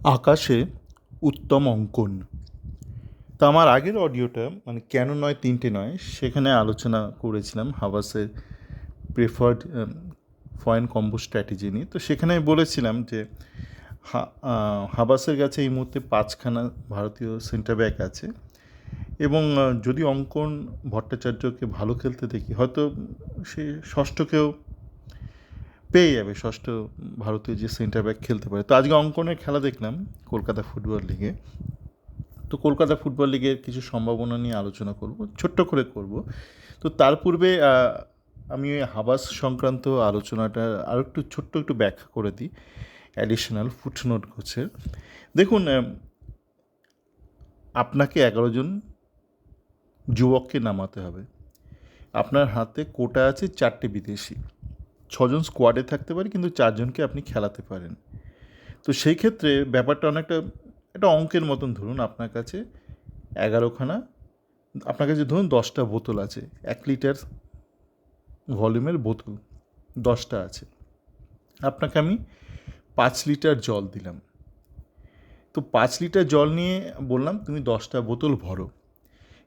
আকাশে উত্তম অঙ্কন। তা আমার আগের অডিওটা মানে কেন নয় তিনটে নয় সেখানে আলোচনা করেছিলাম হাবাসের প্রেফার্ড ফরেন কম্বো স্ট্র্যাটেজি নিয়ে। তো সেখানে আমি বলেছিলাম যে হাবাসের কাছে এই মুহূর্তে 5খানা ভারতীয় সেন্টার ব্যাক আছে এবং যদি অঙ্কন ভট্টাচার্যকে ভালো খেলতে দেখি হয়তো সে ষষ্ঠকেও পেয়ে যাবে, ষষ্ঠ ভারতীয় যে সেন্টার ব্যাক খেলতে পারে। তো আজকে অঙ্কনের খেলা দেখলাম কলকাতা ফুটবল লিগে। তো কলকাতা ফুটবল লিগের কিছু সম্ভাবনা নিয়ে আলোচনা করব, ছোট্ট করে করব। তো তার পূর্বে আমি ওই হাবাস সংক্রান্ত আলোচনাটা আরও একটু ছোট্ট একটু ব্যাখ্যা করে দিই অ্যাডিশনাল ফুটনোট গোছের। দেখুন, আপনাকে 11 জন যুবককে নামাতে হবে। আপনার হাতে কোটা আছে 4টে বিদেশি, 6জন স্কোয়াডে থাকতে পারে, কিন্তু 4জনকে আপনি খেলাতে পারেন। তো সেই ক্ষেত্রে ব্যাপারটা অনেকটা একটা অঙ্কের মতন। ধরুন আপনার কাছে 11খানা, আপনার কাছে ধরুন 10টা বোতল আছে, 1 লিটার ভলিউমের বোতল 10টা আছে। আপনাকে আমি 5 লিটার জল দিলাম। তো 5 লিটার জল নিয়ে বললাম তুমি 10টা বোতল ভরো।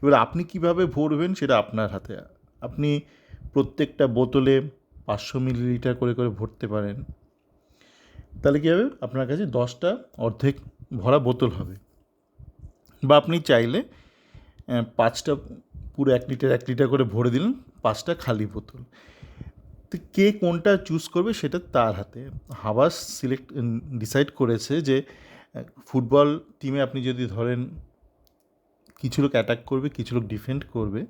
এবার আপনি কিভাবে ভরবেন সেটা আপনার হাতে। আপনি প্রত্যেকটা বোতলে 500 মিলিলিটার করে করে ভরতে পারেন। তাহলে কী হবে, আপনার কাছে 10টা অর্ধেক ভরা বোতল হবে। বা আপনি চাইলে 5টা পুরো 1 লিটার 1 লিটার করে ভরে দিলেন, 5টা খালি বোতল। তো কে কোনটা চুজ করবে সেটা তার হাতে। হাবাস ডিসাইড করেছে যে ফুটবল টিমে আপনি যদি ধরেন কিছু লোক অ্যাটাক করবে, কিছু লোক ডিফেন্ড করবে,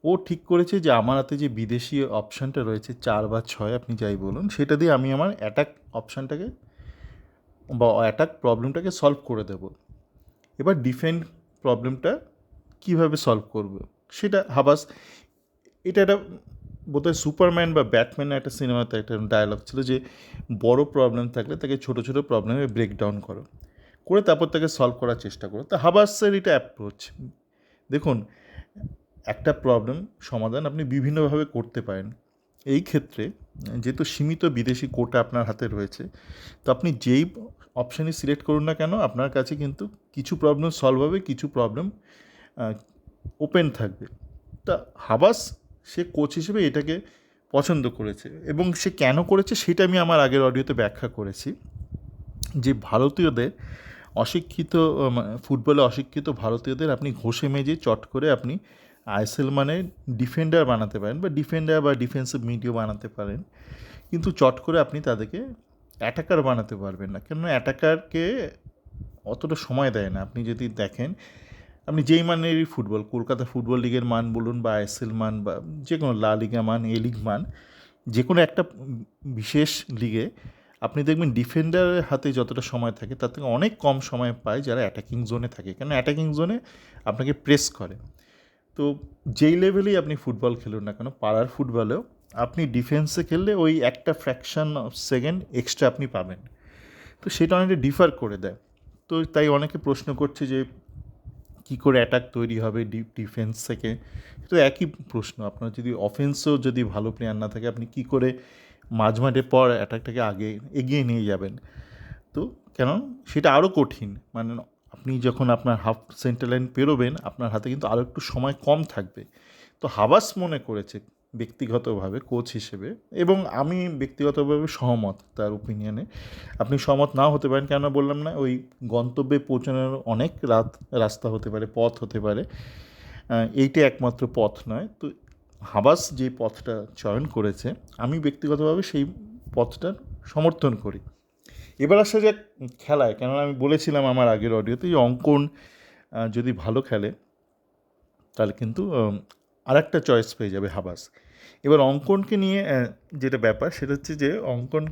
ও ঠিক করেছে যে আমার হাতে যে বিদেশি অপশানটা রয়েছে 4 বা 6, আপনি যাই বলুন, সেটা দিয়ে আমি আমার অ্যাটাক অপশানটাকে বা অ্যাটাক প্রবলেমটাকে সলভ করে দেব। এবার ডিফেন্ড প্রবলেমটা কীভাবে সলভ করবে সেটা হাবাস, এটা একটা বোধহয় সুপারম্যান বা ব্যাটম্যানের একটা সিনেমাতে একটা ডায়ালগ ছিল যে বড় প্রবলেম থাকলে তাকে ছোটো ছোটো প্রবলেমে ব্রেকডাউন করো, করে তারপর তাকে সলভ করার চেষ্টা করো। তো হাবাসের এটা অ্যাপ্রোচ। দেখুন, একটা প্রবলেম সমাধান আপনি বিভিন্নভাবে করতে পারেন। এই ক্ষেত্রে যেহেতু সীমিত বিদেশি কোটা আপনার হাতে রয়েছে, তো আপনি যেই অপশানই সিলেক্ট করুন না কেন, আপনার কাছে কিন্তু কিছু প্রবলেম সলভ হবে, কিছু প্রবলেম ওপেন থাকবে। তা হাবাস সে কোচ হিসেবে এটাকে পছন্দ করেছে, এবং সে কেন করেছে সেটা আমি আমার আগের অডিওতে ব্যাখ্যা করেছি। যে ভারতীয়দের অশিক্ষিত, ফুটবলে অশিক্ষিত ভারতীয়দের আপনি ঘষে মেজে চট করে আপনি আইএসএল মানে ডিফেন্ডার বানাতে পারেন, বা ডিফেন্ডার বা ডিফেন্সিভ মিডিও বানাতে পারেন, কিন্তু চট করে আপনি তাদেরকে অ্যাটাকার বানাতে পারবেন না। কেননা অ্যাটাকারকে অতটা সময় দেয় না। আপনি যদি দেখেন, আপনি যেই মানেরই ফুটবল, কলকাতা ফুটবল লিগের মান বলুন, বা আইএসএল মান, বা যে কোনো লা লিগা মান, এ লিগ মান, যে কোনো একটা বিশেষ লিগে আপনি দেখবেন ডিফেন্ডারের হাতে যতটা সময় থাকে তার থেকে অনেক কম সময় পায় যারা অ্যাটাকিং জোনে থাকে, কেন অ্যাটাকিং জোনে আপনাকে প্রেস করে। তো যেই লেভেলেই আপনি ফুটবল খেলুন না কেন, পাড়ার ফুটবলেও আপনি ডিফেন্সে খেললে ওই একটা ফ্র্যাকশন অফ সেকেন্ড এক্সট্রা আপনি পাবেন। তো সেটা অনেকটা ডিফার করে দেয়। তো তাই অনেকে প্রশ্ন করছে যে কী করে অ্যাটাক তৈরি হবে ডিফেন্স থেকে। তো একই প্রশ্ন, আপনার যদি অফেন্সও যদি ভালো প্লেয়ার না থাকে, আপনি কী করে মাঝমাঠে পর অ্যাটাকটাকে আগে এগিয়ে নিয়ে যাবেন। তো কেন সেটা আরও কঠিন, মানে আপনি যখন আপনার হাফ সেন্টার লাইন পেরোবেন, আপনার হাতে কিন্তু আরও একটু সময় কম থাকবে। তো হাবাস মনে করেছে ব্যক্তিগতভাবে কোচ হিসেবে, এবং আমি ব্যক্তিগতভাবে সহমত তার ওপিনিয়নে। আপনি সহমত নাও হতে পারেন, কেন বললাম না, ওই গন্তব্যে পৌঁছানোর অনেক রাস্তা হতে পারে, পথ হতে পারে, এইটা একমাত্র পথ নয়। তো হাবাস যে পথটা চয়ন করেছে, আমি ব্যক্তিগতভাবে সেই পথটার সমর্থন করি। এবার আসা যাক খেলায়, কেননা আমি বলেছিলাম আমার আগের অডিওতে যে অঙ্কন যদি ভালো খেলে তাহলে কিন্তু আরেকটা চয়েস পেয়ে যাবে হাবাস। এবার অঙ্কনকে নিয়ে যেটা ব্যাপার সেটা হচ্ছে যে অঙ্কন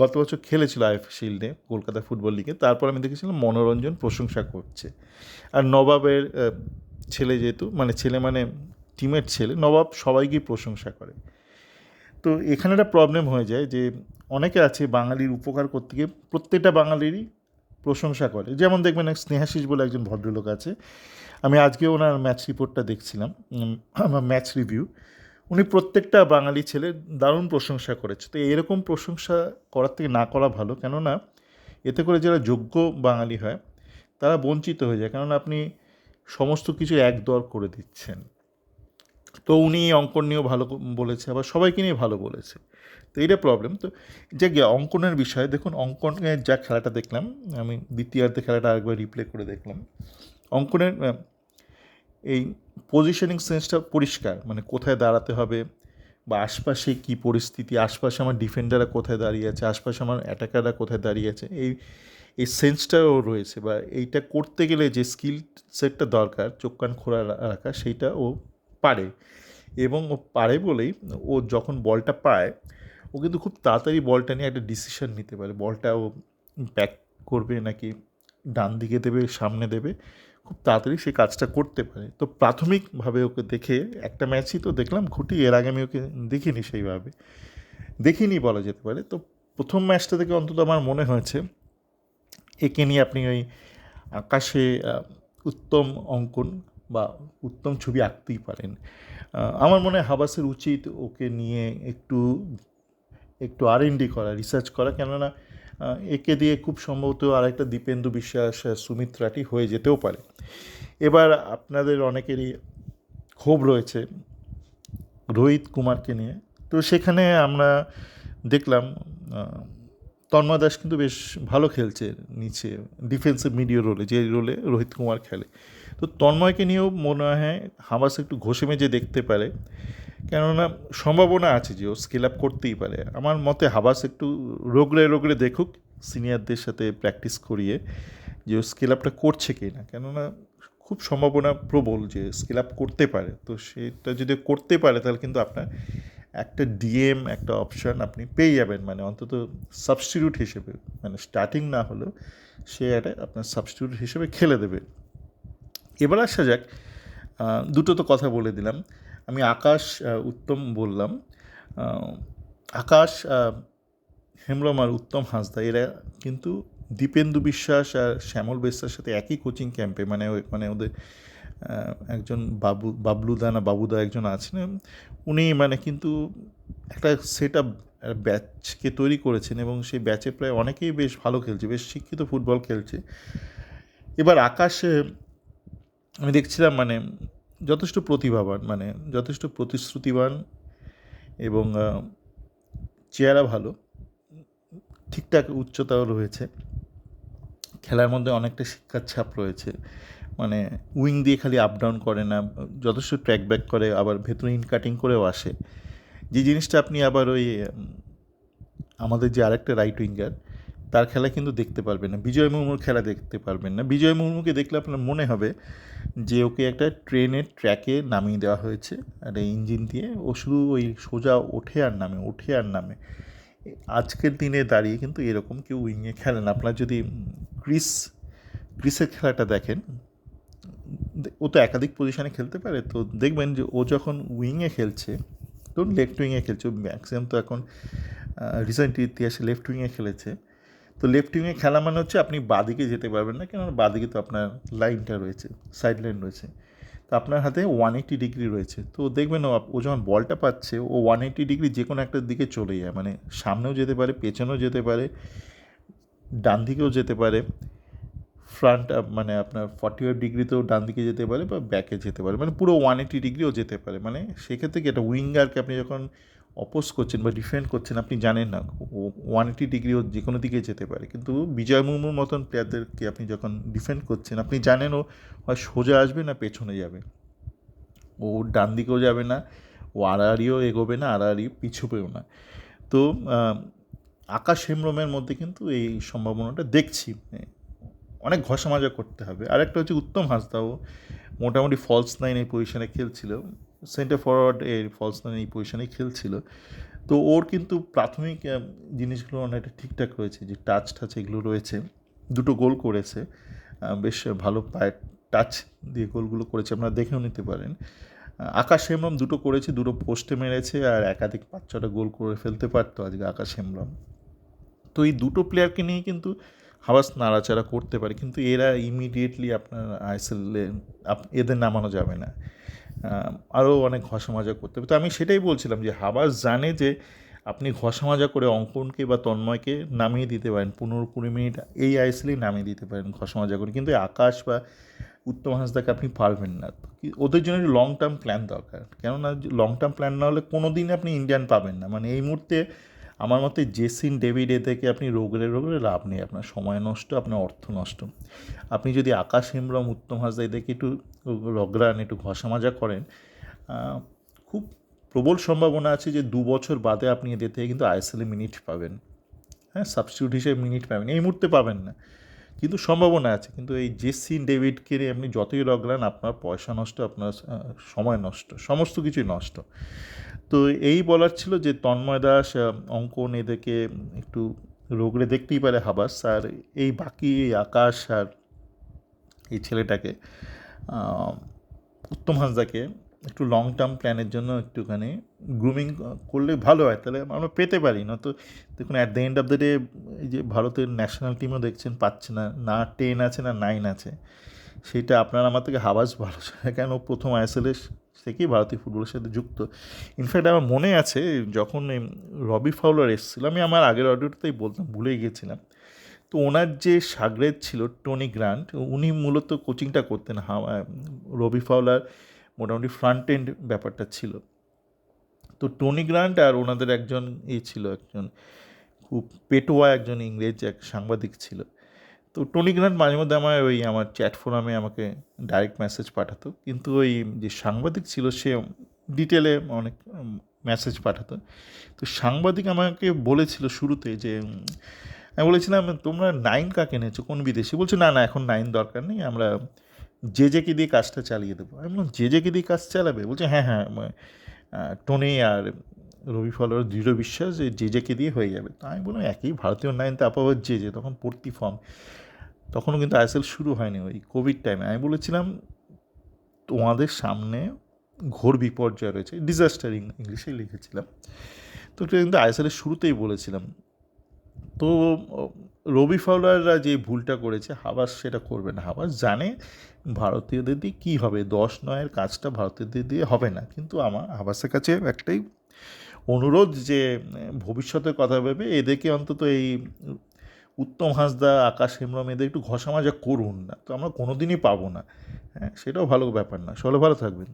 গত বছর খেলেছিল আইএফএ শিল্ডে, কলকাতা ফুটবল লিগে। তারপর আমি দেখেছিলাম মনোরঞ্জন প্রশংসা করছে। আর নবাবের ছেলে, যেহেতু মানে ছেলে মানে টিমের ছেলে, নবাব সবাইকেই প্রশংসা করে। তো এখানে একটা প্রবলেম হয়ে যায় যে অনেকে আছে বাঙালির উপকার করতে গিয়ে প্রত্যেকটা বাঙালিরই প্রশংসা করে। যেমন দেখবেন এক স্নেহাশিস বলে একজন ভদ্রলোক আছে, আমি আজকে ওনার ম্যাচ রিপোর্টটা দেখছিলাম, আমার ম্যাচ রিভিউ, উনি প্রত্যেকটা বাঙালি ছেলে দারুণ প্রশংসা করেছে। তো এরকম প্রশংসা করার থেকে না করা ভালো, কেননা এতে করে যারা যোগ্য বাঙালি হয় তারা বঞ্চিত হয়ে যায়, কারণ আপনি সমস্ত কিছু একদর করে দিচ্ছেন। তো উনি অঙ্কন নিয়েও ভালো বলেছে, আবার সবাইকে নিয়ে ভালো বলেছে। তো এইটা প্রবলেম। তো যে অঙ্কনের বিষয়ে দেখুন, অঙ্কনের যা খেলাটা দেখলাম, আমি দ্বিতীয়ার্ধে খেলাটা আরেকবার রিপ্লে করে দেখলাম। অঙ্কনের এই পজিশনিং সেন্সটা পরিষ্কার, মানে কোথায় দাঁড়াতে হবে বা আশপাশে কী পরিস্থিতি, আশপাশে আমার ডিফেন্ডাররা কোথায় দাঁড়িয়ে আছে, আশপাশে আমার অ্যাটাকাররা কোথায় দাঁড়িয়ে আছে, এই সেন্সটাও রয়েছে। বা এইটা করতে গেলে যে স্কিল সেটটা দরকার, চোখ কান খোলা রাখা, সেইটা ও পারে। এবং ও পারে বলেই ও যখন বলটা পায়, ও কিন্তু খুব তাড়াতাড়ি বলটা নিয়ে একটা ডিসিশন নিতে পারে, বলটা ও ব্যাক করবে নাকি ডান দিকে দেবে, সামনে দেবে, খুব তাড়াতাড়ি সে কাজটা করতে পারে। তো প্রাথমিকভাবে ওকে দেখে, একটা ম্যাচই তো দেখলাম ঘুটি, এর আগে আমি ওকে দেখিনি সেইভাবে, দেখিনি বলা যেতে পারে। তো প্রথম ম্যাচটা থেকে অন্তত আমার মনে হয়েছে একে নিয়ে আপনি ওই আকাশে উত্তম অঙ্কন বা উত্তম ছবি আঁকতেই পারেন। আমার মনে হয় হাবাসের উচিত ওকে নিয়ে একটু একটু R&D করা, রিসার্চ করা, কেননা একে দিয়ে খুব সম্ভবত আরেকটা দীপেন্দু বিশ্বাস, সুমিত রাঠি হয়ে যেতেও পারে। এবার আপনাদের অনেকেরই ক্ষোভ রয়েছে রোহিত কুমারকে নিয়ে। তো সেখানে আমরা দেখলাম তন্ময় দাস কিন্তু বেশ ভালো খেলছে নিচে, ডিফেন্সিভ মিডিও রোলে, যে রোলে রোহিত কুমার খেলে। তো তন্ময়কে নিয়েও মনে হয় হাবাস একটু ঘষে মেজে দেখতে পারে, কেননা সম্ভাবনা আছে যে ও স্কেল আপ করতেই পারে। আমার মতে হাবাস একটু রোগড়ে রোগড়ে দেখুক, সিনিয়রদের সাথে প্র্যাকটিস করিয়ে, যে ও স্কেল আপটা করছে কি না, কেননা খুব সম্ভাবনা প্রবল যে স্কেল আপ করতে পারে। তো সেটা যদি করতে পারে তাহলে কিন্তু আপনার একটা ডিএম, একটা অপশান আপনি পেয়ে যাবেন, মানে অন্তত সাবস্টিটিউট হিসেবে, মানে স্টার্টিং না হলেও সে একটা আপনার সাবস্টিটিউট হিসেবে খেলে দেবে। এবার আসা যাক, দুটো তো কথা বলে দিলাম। আমি আকাশ উত্তম বললাম। আকাশ হেমব্রম আর উত্তম হাঁসদা এরা কিন্তু দীপেন্দু বিশ্বাস আর শ্যামল বেস্তার সাথে একই কোচিং ক্যাম্পে, মানে ওদের একজন বাবলুদা না বাবুদা একজন আছেন, উনি মানে কিন্তু একটা সেট আপ ব্যাচকে তৈরি করেছেন, এবং সেই ব্যাচে প্রায় অনেকেই বেশ ভালো খেলছে, বেশ শিক্ষিত ফুটবল খেলছে। এবার আকাশে আমি দেখছিলাম মানে যথেষ্ট প্রতিভাবান, মানে যথেষ্ট প্রতিশ্রুতিবান, এবং চেহারা ভালো, ঠিকঠাক উচ্চতাও রয়েছে, খেলার মধ্যে অনেকটা শিক্ষার ছাপ রয়েছে, মানে উইং দিয়ে খালি আপ ডাউন করে না, যথেষ্ট ট্র্যাক ব্যাক করে, আবার ভেতরে ইন কাটিং করেও আসে, যে জিনিসটা আপনি আবার ওই আমাদের যে আরেকটা রাইট উইঙ্গার তার খেলা কিন্তু দেখতে পারবেন না, বিজয় মুর্মুর খেলা দেখতে পারবেন না। বিজয় মুর্মুকে দেখলে আপনার মনে হবে যে ওকে একটা ট্রেনের ট্র্যাকে নামিয়ে দেওয়া হয়েছে একটা ইঞ্জিন দিয়ে, ও শুধু ওই সোজা ওঠে আর নামে, ওঠে আর নামে। আজকের দিনে দাঁড়িয়ে কিন্তু এরকম কেউ উইংয়ে খেলে না। আপনার যদি ক্রিসের খেলাটা দেখেন, ও তো একাধিক পজিশনে খেলতে পারে, তো দেখবেন যে ও যখন উইংয়ে খেলছে, ধরুন লেফট উইংয়ে খেলছে, ম্যাক্সিমাম তো এখন রিসেন্ট ইতিহাসে লেফট উইংয়ে খেলেছে। তো লেফট উইংয়ে খেলা মানে হচ্ছে আপনি বাদিকে যেতে পারবেন না, কেননা বাদিকে তো আপনার লাইনটা রয়েছে, সাইড লাইন রয়েছে, তো আপনার হাতে 180 ডিগ্রি রয়েছে। তো দেখবেন ও যখন বলটা পাচ্ছে, ও 180 ডিগ্রি যে কোনো একটা দিকে চলে যায়, মানে সামনেও যেতে পারে, পেছনেও যেতে পারে, ডান দিকেও যেতে পারে, ফ্রন্ট মানে আপনার 45 ডিগ্রিতেও ডান দিকে যেতে পারে বা ব্যাকে যেতে পারে, মানে পুরো 180 ডিগ্রিও যেতে পারে। মানে সেক্ষেত্রে কি একটা উইঙ্গারকে আপনি যখন অপোজ করছেন বা ডিফেন্ড করছেন, আপনি জানেন না ও 180 ডিগ্রিও যে কোনো দিকে যেতে পারে, কিন্তু বিজয় মুর্মুর মতন প্লেয়ারদেরকে আপনি যখন ডিফেন্ড করছেন, আপনি জানেন ও হয় সোজা আসবে না পেছনে যাবে, ও ডান দিকেও যাবে না, ও আড়াআড়িও এগোবে না, আড়াআড়ি পিছুবেও না। তো আকাশ হেমব্রমের মধ্যে কিন্তু এই সম্ভাবনাটা দেখছি, অনেক ঘষা মাজা করতে হবে। আরেকটা হচ্ছে উত্তম হাঁসদাও মোটামুটি ফলস নাইন এই পজিশনে খেলছিল, সেন্টার ফরওয়ার্ড এই ফলস নাইন এই পজিশনেই খেলছিল। তো ওর কিন্তু প্রাথমিক জিনিসগুলো অনেকটা ঠিকঠাক রয়েছে, যে টাচ এগুলো রয়েছে, দুটো গোল করেছে, বেশ ভালো পায়ের টাচ দিয়ে গোলগুলো করেছে, আপনারা দেখেও নিতে পারেন। আকাশ হেমব্রম দুটো করেছে, দুটো পোস্টে মেরেছে, আর একাধিক 5-6টা গোল করে ফেলতে পারতো আজকে আকাশ হেমব্রম। তো এই দুটো প্লেয়ারকে নিয়ে কিন্তু হাবাস নাড়াচাড়া করতে পারে, কিন্তু এরা ইমিডিয়েটলি আপনার আইএসএলে এদের নামানো যাবে না, আরও অনেক ঘষা মাজা করতে হবে। তো আমি সেটাই বলছিলাম যে হাবাস জানে যে আপনি ঘষা মাজা করে অঙ্কনকে বা তন্ময়কে নামিয়ে দিতে পারেন, 15-20 মিনিট এই আইএসএলেই নামিয়ে দিতে পারেন ঘষা মাজা করে, কিন্তু আকাশ বা উত্তম হাঁসদাকে আপনি পারবেন না। ওদের জন্য একটু লং টার্ম প্ল্যান দরকার, কেননা লং টার্ম প্ল্যান না হলে কোনো দিন আপনি ইন্ডিয়ান পাবেন না। মানে এই মুহূর্তে আমার মতে জেসিন ডেভিড এদেরকে আপনি রোগলে লাভ নেই, আপনার সময় নষ্ট, আপনার অর্থ নষ্ট। আপনি যদি আকাশ হেমব্রম, উত্তম হাঁসদা এদেরকে একটু রগড়ান, একটু ঘষা মাজা করেন, খুব প্রবল সম্ভাবনা আছে যে 2 বছর বাদে আপনি এদের থেকে কিন্তু আইএসএলে মিনিট পাবেন। হ্যাঁ, সাবস্টিটিউট হিসেবে মিনিট পাবেন, এই মুহূর্তে পাবেন না কিন্তু সম্ভাবনা আছে। কিন্তু এই জেসি ডেভিডকে আপনি যতই রগলান, আপনার পয়সা নষ্ট, আপনার সময় নষ্ট, সমস্ত কিছুই নষ্ট। তো এই বলার ছিল যে তন্ময় দাস, অঙ্কন এদেরকে একটু রোগড়ে দেখতেই পারে হাবাস, আর এই বাকি এই আকাশ আর এই ছেলেটাকে, উত্তম হাঁসদাকে একটু লং টার্ম প্ল্যানের জন্য একটুখানি গ্রুমিং করলে ভালো হয়, তাহলে আমরা পেতে পারি। না তো দেখুন, at the end of the day এই যে ভারতের ন্যাশনাল টিমও দেখছেন পাচ্ছে না, না 10 আছে না 9 আছে। সেটা আপনার আমার থেকে হাবাস ভালো ছিল, কেন প্রথম আইএসএল থেকেই ভারতীয় ফুটবলের সাথে যুক্ত। ইনফ্যাক্ট আমার মনে আছে যখন রবি ফাউলার এসেছিল, আমি আমার আগের অডিওটাতেই বলতাম, ভুলে গিয়েছিলাম, তো ওনার যে সাগরেদ ছিল টনি গ্রান্ট, উনি মূলত কোচিংটা করতেন রবি ফাউলার মোটামুটি ফ্রন্ট এন্ড ব্যাপারটা ছিল। তো টনি গ্রান্ট আর ওনাদের একজন ছিল, একজন খুব পেটোয়া একজন ইংরেজ এক সাংবাদিক ছিল। তো টনি গ্রান্ট মাঝে মধ্যে আমার চ্যাট ফোরামে আমাকে ডাইরেক্ট মেসেজ পাঠাতো, কিন্তু ওই যে সাংবাদিক ছিল সে ডিটেলে অনেক মেসেজ পাঠাতো। তো সাংবাদিক আমাকে বলেছিল শুরুতে যে, আমি বলেছিলাম তোমরা 9 কাকে এনেছো, কোন বিদেশি? বলছে না না, এখন 9 দরকার নেই, আমরা জেজেকে দিয়ে কাজটা চালিয়ে দেবো। আমি বললাম জেজেকে দিয়ে কাজ চালাবে? বলছে হ্যাঁ হ্যাঁ, টনি আর রবি ফলের দৃঢ় বিশ্বাস যে জেজেকে দিয়ে হয়ে যাবে। তো আমি বললাম একই ভারতীয় 9, তারপর জেজে, তখন পড়তি ফর্ম, তখনও কিন্তু আইএসএল শুরু হয়নি, ওই কোভিড টাইমে। আমি বলেছিলাম তোমাদের সামনে ঘোর বিপর্যয় রয়েছে, ডিজাস্টার ইংলিশেই লিখেছিলাম। তো এটা কিন্তু আইএসএলের শুরুতেই বলেছিলাম। তো রবি ফাউলাররা যে ভুলটা করেছে, হাবাস সেটা করবে না। হাবাস জানে ভারতীয়দের দিয়ে কী হবে, 10-9-এর কাজটা ভারতীয়দের দিয়ে হবে না। কিন্তু আমার হাবাসের কাছে একটাই অনুরোধ যে ভবিষ্যতের কথা ভেবে এদেরকে অন্তত এই উত্তম হাঁসদা, আকাশ হেমব্রম এদের একটু ঘষা মাজা করুন না, তো আমরা কোনো দিনই পাবো না। হ্যাঁ, সেটাও ভালো ব্যাপার না। সকলে ভালো থাকবেন।